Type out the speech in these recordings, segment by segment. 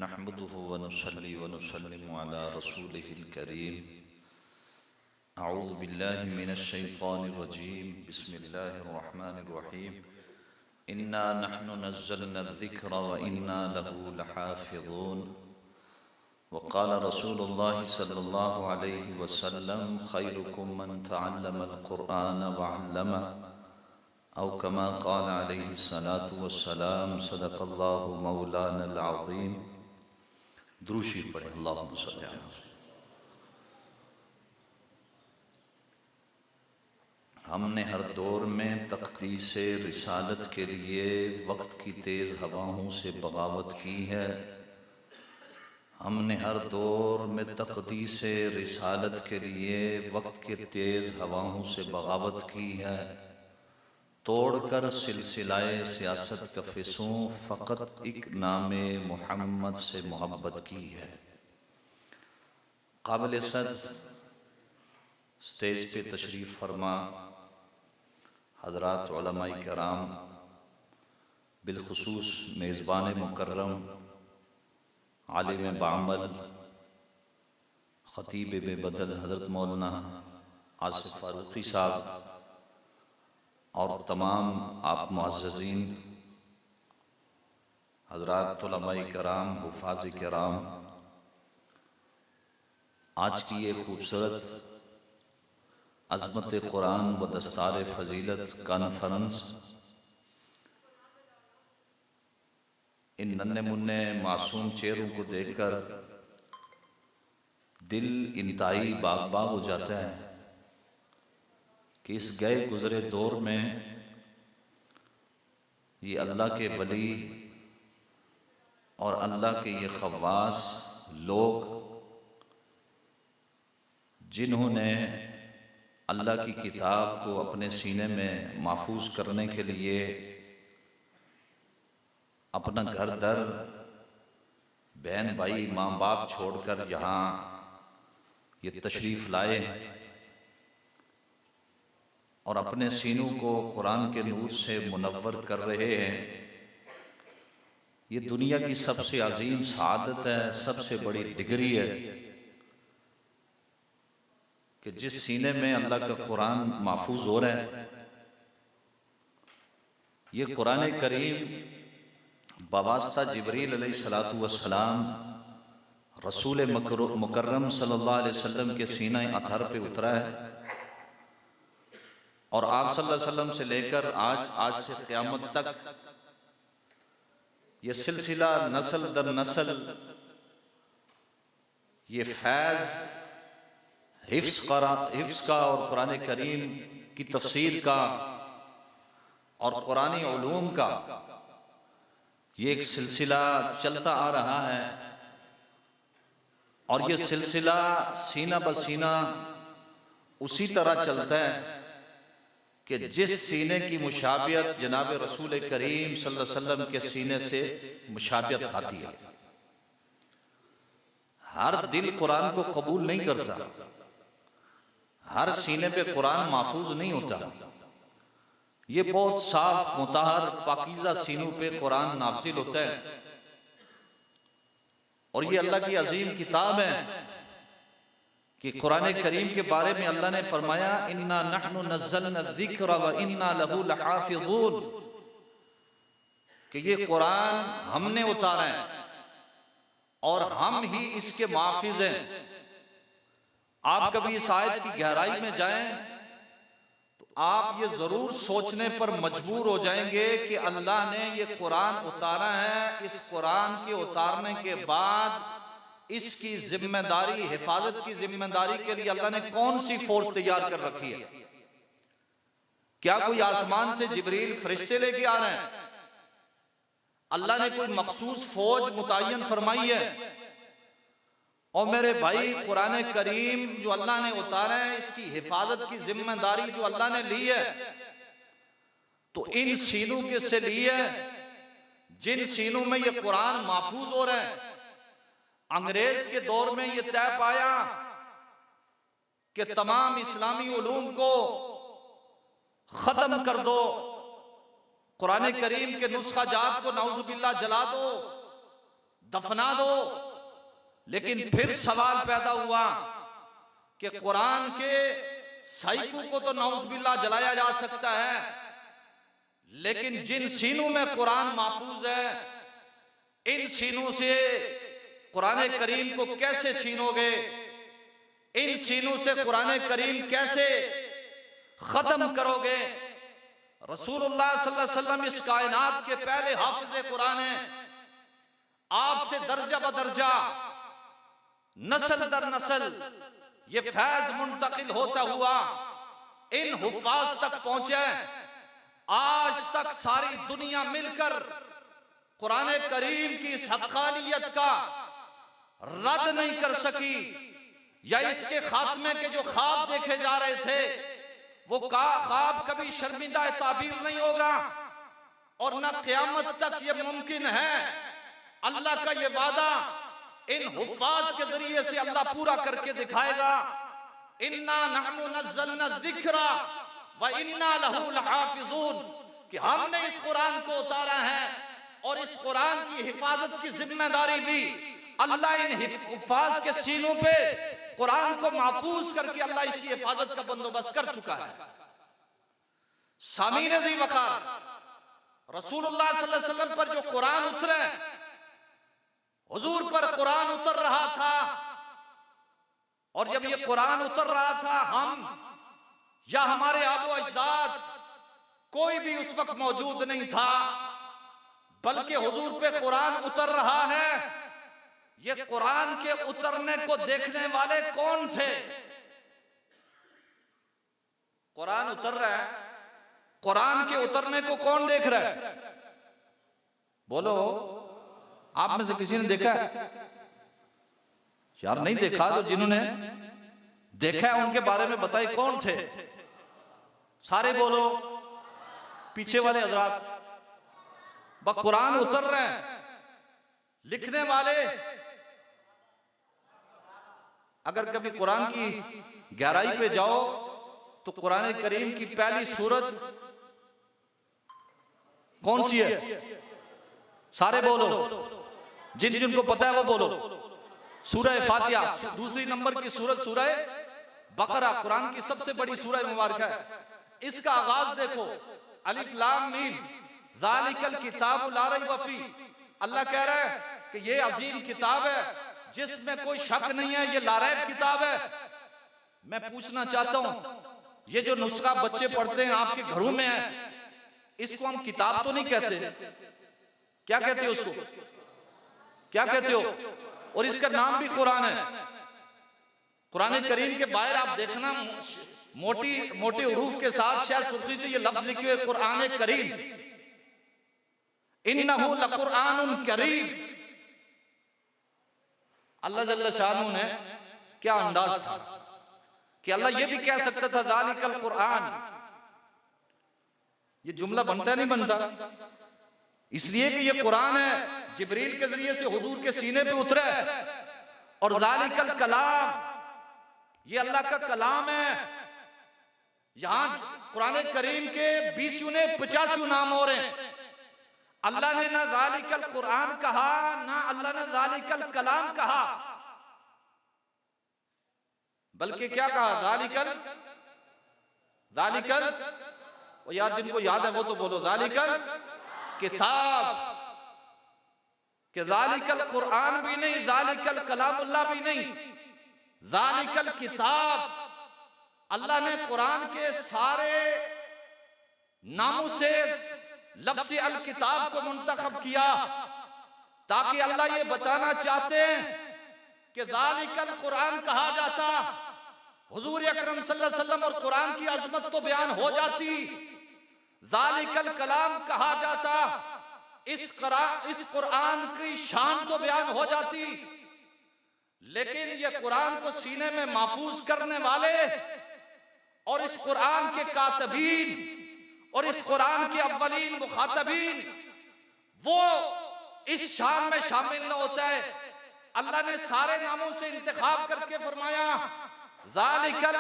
नहमदुहु व नुसल्ली व नुसल्लिमु अला रसूलिहिल करीम। अऊज़ु बिल्लाहि मिनश शैतानिर रजीम। बिस्मिल्लाहिर रहमानिर रहीम। इन्ना नहनु नज़्ज़लना ज़िक्र व इन्ना लहु लहाफ़िज़ून। व क़ाल रसूलुल्लाहि सल्लल्लाहु अलैहि वसल्लम खैरुकुम मन तअल्लमल क़ुरआन व अल्लमह औ कमा क़ाल अलैहि सलातु वस्सलाम। सदक़ल्लाहु मौलानल अज़ीम। द्रूशी पढ़े अल्लाहुम्मा सल्लि अला। हमने हर दौर में तक़दीस रिसालत के लिए वक्त की तेज़ हवाओं से बगावत की है। हमने हर दौर में तक़दीस रिसालत के लिए वक्त के तेज़ हवाओं से बगावत की है। तोड़कर सिलसिलाए सियासत का फिसूं फ़कत एक नामे मोहम्मद से मोहब्बत की है। काबिल सद स्टेज पे तशरीफ़ फरमा हज़रात उलमाए किराम, बिलखुसूस मेज़बान मुकर्रम आलिम बामल ख़तीब बेबदल हज़रत मौलाना आसिफ फ़ारूक़ी साहब और तमाम आप मुअज़्ज़ज़ीन हज़रात उलमाए किराम, हुफ़ाज़ किराम, आज की ये खूबसूरत अज़मत कुरान व दस्तार फ़जीलत कॉन्फ्रेंस इन नन्हे मुन्ने मासूम चेहरों को देखकर दिल इंतहाई बाग बाग हो जाता है कि इस गए गुज़रे दौर में ये अल्लाह के वली और अल्लाह के ये ख़व्वास लोग जिन्होंने अल्लाह की किताब को अपने सीने में महफूज करने के लिए अपना घर दर, बहन भाई, माँ बाप छोड़कर यहाँ ये तशरीफ़ लाए और अपने सीनों को कुरान के नूर से मुनव्वर कर रहे हैं। ये दुनिया की सबसे अजीम सआदत है, सबसे बड़ी डिग्री है कि जिस सीने में अल्लाह का कुरान महफूज हो रहा है। ये कुरान करीम बवास्ता जिब्रील अलैहिस्सलातु वस्सलाम रसूल मुकर्रम सल्लल्लाहु अलैहि वसल्लम के सीना अतहर पे उतरा है और आप सल्लल्लाहु अलैहि वसल्लम से लेकर आज से क़यामत तक ये सिलसिला नस्ल दर नस्ल ये फैज़ हिफ्ज़ का और कुरान करीम की तफसीर का और कुरानी उलूम का ये एक सिलसिला चलता आ रहा है और ये सिलसिला सीना बसीना उसी तरह चलता है कि जिस सीने की मुशाबियत जनाब रसूल करीम सल्लल्लाहु अलैहि वसल्लम के सीने से मुशाबियत खाती है। हर दिल कुरान को कबूल नहीं करता, हर सीने पे कुरान महफूज नहीं होता। ये बहुत साफ मुताहर पाकीज़ा सीनों पे कुरान नाज़िल होता है और ये अल्लाह की अजीम किताब है कि कुरान करीम के बारे में अल्लाह ने फरमाया इन्ना नहनु नज़्ज़लना ज़िक्र व इन्ना लहु लहाफ़िज़ून, कि ये कुरान हमने उतारा है और हम ही इसके मुहाफ़िज़ हैं। आप कभी इस आयत की गहराई में जाएं तो आप ये जरूर सोचने पर मजबूर हो जाएंगे कि अल्लाह ने ये कुरान उतारा है, इस कुरान के उतारने के बाद इसकी जिम्मेदारी, हिफाजत की जिम्मेदारी के लिए अल्लाह ने कौन सी फोर्स तैयार कर रखी है। क्या कोई आसमान से जिब्रील फरिश्ते लेके आ रहे हैं? अल्लाह ने कोई मखसूस फौज मुतय्यन फरमाई है? और मेरे भाई, कुरान करीम जो अल्लाह ने उतारा है, इसकी हिफाजत की जिम्मेदारी जो अल्लाह ने ली है तो इन सीनों के से ली है जिन सीनों में ये कुरान महफूज हो रहा है। अंग्रेज के दौर में ये तय पाया कि तमाम इस्लामी उलूम को खत्म कर दो, कुरान करीम के नुस्खा जात को नाउज़ुबिल्लाह जला दो, दफना दो। लेकिन फिर सवाल पैदा हुआ कि कुरान के सहीफों को तो नाउज़ुबिल्लाह जलाया जा सकता है, लेकिन जिन सीनों में कुरान महफूज है, इन सीनों से कुरान करीम को कैसे छीनोगे? इन सीनों से कुरान करीम कैसे खत्म करोगे? रसूलुल्लाह सल्लल्लाहु अलैहि वसल्लम इस कायनात के पहले हाफिज़े कुरान है। आपसे दर्जा बदर्जा, नस्ल दर नस्ल ये फैज मुंतकिल होता हुआ इन हुफ़ाज़ तक पहुंचे। आज तक सारी दुनिया मिलकर कुरान करीम की इस हक़ानियत का रद्द नहीं कर सकी, या इसके खात्मे के जो ख्वाब देखे जा रहे थे वो ख्वाब कभी शर्मिंदा ताबीर नहीं होगा, और न क़यामत तक ये मुमकिन है। अल्लाह का ये वादा इन हुफ़ाज़ के जरिए से अल्लाह पूरा करके दिखाएगा। इन्ना नहनु नज़्ज़लना ज़िक्रा व इन्ना लहू लहाफ़िज़ून, कि हमने इस कुरान को उतारा है और इस कुरान की हिफाजत की जिम्मेदारी भी अल्लाह इन हुफ़ाज़ के सीनों पे कुरान को महफूज करके अल्लाह इसकी हिफाजत का बंदोबस्त कर चुका है। सामीन ज़ी वक़ार, रसूलुल्लाह सल्लल्लाहु अलैहि वसल्लम पर जो कुरान उतरे, हुजूर पर कुरान उतर रहा था, और जब ये कुरान उतर रहा था, हम या हमारे आबो अजदाद कोई भी उस वक्त मौजूद नहीं था, बल्कि हुजूर पे कुरान उतर रहा है। ये कुरान के उतरने को देखने वाले कौन थे? कुरान उतर रहा है, कुरान के उतरने को कौन देख रहा है? बोलो, आप में से किसी ने देखा है? यार नहीं देखा तो जिन्होंने देखा है उनके बारे में बताइए कौन थे? सारे बोलो, पीछे वाले हजरात। कुरान उतर रहे हैं, लिखने वाले, अगर कभी कुरान की गहराई पे जाओ तो कुरान करीम की पहली सूरत कौन सी है? सारे बोलो, जिन जिनको पता है वो बोलो। सूरह फातिहा। दूसरी नंबर की सूरत सूरह बकरा, कुरान की सबसे बड़ी सूरह मुबारक है। इसका आगाज देखो, अलिफ लाम मीम ज़ालिकल किताबु ला रैब फी। अल्लाह कह रहा है कि ये अजीम किताब है जिसमें कोई शक नहीं है, ये ला रैब किताब है। मैं पूछना चाहता हूं, ये जो नुस्खा बच्चे पढ़ते हैं आपके घरों में है, इसको हम किताब तो नहीं कहते? क्या कहते हो उसको? क्या कहते हो? और इसका नाम भी कुरान है। कुरान करीम के बाहर आप देखना, मोटी हुरूफ के साथ शायद सुर्खी से ये लफ्ज लिखे हुए, कुरान करीम, इन्नहु लकुरआनुन करीम। अल्लाह जल्ल शानु ने क्या अंदाज था कि अल्लाह ये भी कह सकता था ज़ालिकल कुरान। ये जुमला बनता नहीं बनता, इसलिए कि ये कुरान है, जिब्रील के जरिए से हुजूर के सीने पे उतरा है। और ज़ालिकल कलाम, ये अल्लाह का कलाम है। यहां कुरान करीम के 20-50 नाम हो रहे हैं। अल्लाह ने ना ज़ालिकल कुरान कहा, ना अल्लाह ने ज़ालिकल कलाम कहा, बल्कि क्या कहा? ज़ालिकल, वो यार जिनको याद है वो तो बोलो, ज़ालिकल किताब। कि ज़ालिकल कुरान भी नहीं, ज़ालिकल कलामुल्लाह भी नहीं, ज़ालिकल किताब। अल्लाह ने कुरान के सारे नामों से लफ्ज़ अल किताब को मुंतखब किया, ताकि अल्लाह ये बताना चाहते हैं कि ज़ालिकल कुरान कहा जाता, हुजूर अकरम सल्लल्लाहु अलैहि वसल्लम और कुरान की अजमत तो बयान हो जाती। ज़ालिकल कलाम कहा जाता, इस कुरान की शान तो बयान हो जाती। लेकिन ये कुरान को सीने में महफूज करने वाले और इस कुरान के कातबीन और इस कुरान के अव्वलीन मुखातबीन, वो इस शान में शामिल न होता है। अल्लाह ने सारे नामों से इंतखाब करके फरमाया ज़ालिकल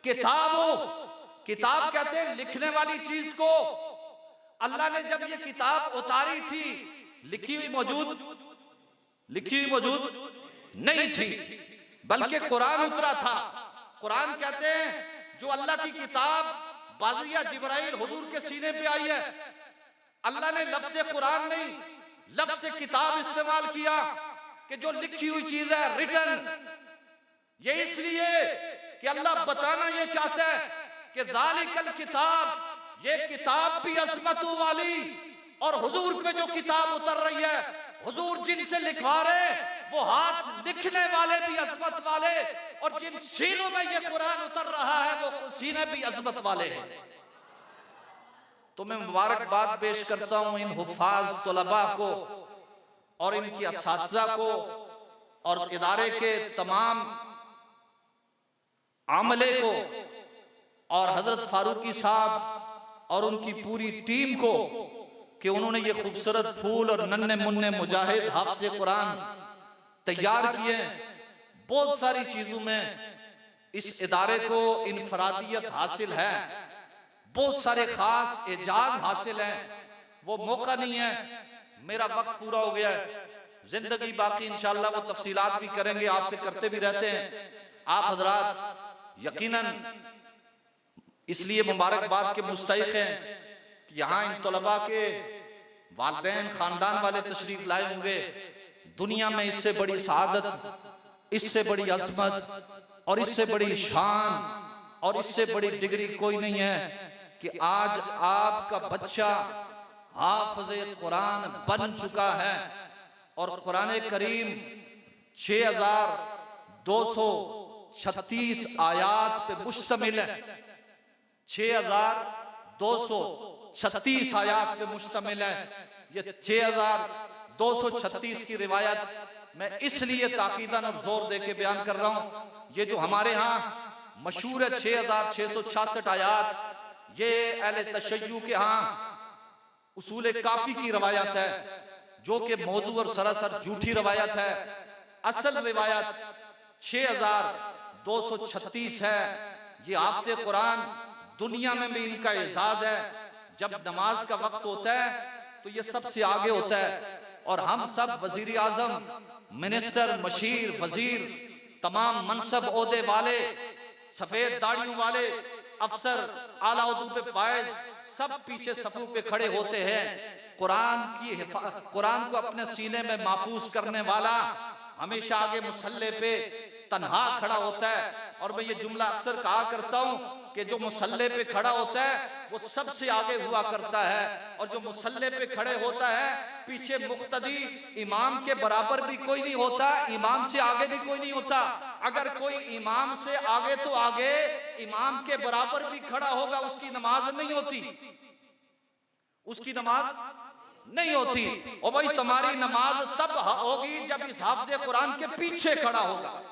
किताबो। किताब कहते हैं लिखने वाली चीज को। अल्लाह ने जब ये किताब उतारी थी, लिखी हुई मौजूद, लिखी हुई मौजूद नहीं थी, बल्कि कुरान उतरा था। कुरान कहते हैं जो अल्लाह की किताब बाज़िया जिब्राइल हुजूर के सीने पे आई है, अल्लाह ने लफ्ज़ कुरान नहीं लफ्ज़ किताब इस्तेमाल किया कि जो लिखी हुई चीज है, रिटन। ये इसलिए कि अल्लाह बताना ये चाहता है कि ज़ालिकल किताब, ये किताब भी अज़मतों वाली, और हुजूर पे जो किताब उतर रही है, हुजूर जिनसे लिखवा रहे वो हाथ लिखने वाले भी अज़मत वाले, और जिन सीनों में ये कुरान उतर रहा है वो सीने भी अज़मत वाले हैं। तो मैं मुबारकबाद पेश करता हूं इन हुफ़ाज़ तलबा को और इनकी असातिज़ा को और इदारे के तमाम आमले को, और हजरत फारूकी साहब और उनकी पूरी टीम को कि उन्होंने ये खूबसूरत फूल और नन्हे मुन्ने मुजाहिद हाफ़िज़े कुरान तैयार किए। बहुत सारी चीजों में इस इदारे को इनफरादियत हासिल है, बहुत सारे खास एजाज हासिल है। वो मौका नहीं है, मेरा वक्त पूरा हो गया है, जिंदगी बाकी इंशाअल्लाह वो तफसीलात भी करेंगे, आपसे करते भी रहते हैं। आप हजरात यकीनन इसलिए मुबारकबाद के मुस्तहिक हैं कि यहाँ इन तलबा के वालिदैन खानदान वाले तशरीफ लाए होंगे। दुनिया में इससे बड़ी सआदत, इससे बड़ी अज़मत और इससे बड़ी शान और इससे बड़ी डिग्री कोई नहीं है कि आज आपका बच्चा हाफ़िज़े कुरान बन चुका है और कुरान करीम 6236 आयात पे मुश्तमिल है। 6236 आयात पे मुश्तमिल है। ये 6236 की रिवायत मैं इसलिए ताकीदन और जोर दे के बयान कर रहा हूं, ये जो हमारे यहाँ मशहूर है 6666 आयात, ये अहले तशय्युअ के यहाँ उसूल काफी की रवायत है, जो कि मौजू और सरासर झूठी रवायत है। असल रिवायत 6236 है। ये हाफ़िज़े कुरान दुनिया में भी इनका एजाज है। जब नमाज का वक्त होता है तो ये सबसे आगे होता है, और हम सब वजीर आजम, मिनिस्टर, मशीर, वजीर, तमाम मनसब ओहदे वाले, सफेद दाढ़ियों वाले अफसर, आला उहदों पे फायज, सब पीछे सफू पे खड़े होते हैं। कुरान को अपने सीने में महफूज करने वाला हमेशा आगे मुसल्ले पे तन्हा खड़ा होता है। और मैं ये जुमला अक्सर कहा करता हूँ कि जो मुसल्ले पे खड़ा होता है वो सबसे आगे हुआ करता है, और जो मुसल्ले पे खड़े होता है पीछे मुक्तदी इमाम के बराबर भी कोई नहीं होता, इमाम से आगे भी कोई नहीं होता। अगर कोई इमाम से आगे तो आगे, इमाम के बराबर भी खड़ा होगा, उसकी नमाज नहीं होती, उसकी नमाज नहीं होती। और भाई तुम्हारी नमाज तब होगी जब इस हाफ़िज़े कुरान के पीछे खड़ा होगा।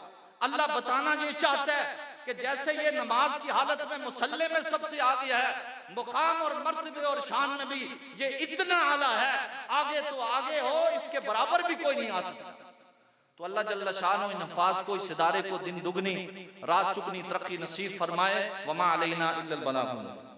अल्लाह बताना ये चाहता है कि जैसे ये नमाज की हालत में मुसल्ले में सबसे आगे है, मुकाम और मर्तबे और शान में भी ये इतना आला है, आगे तो आगे हो, इसके बराबर भी कोई नहीं आ सकता। तो अल्लाह जल्ल शान इन हफ़ाज़ को, इस इदारे को दिन दुगनी रात चुगनी तरक्की नसीब फरमाए। वमा अलैना इल्लल बलाग।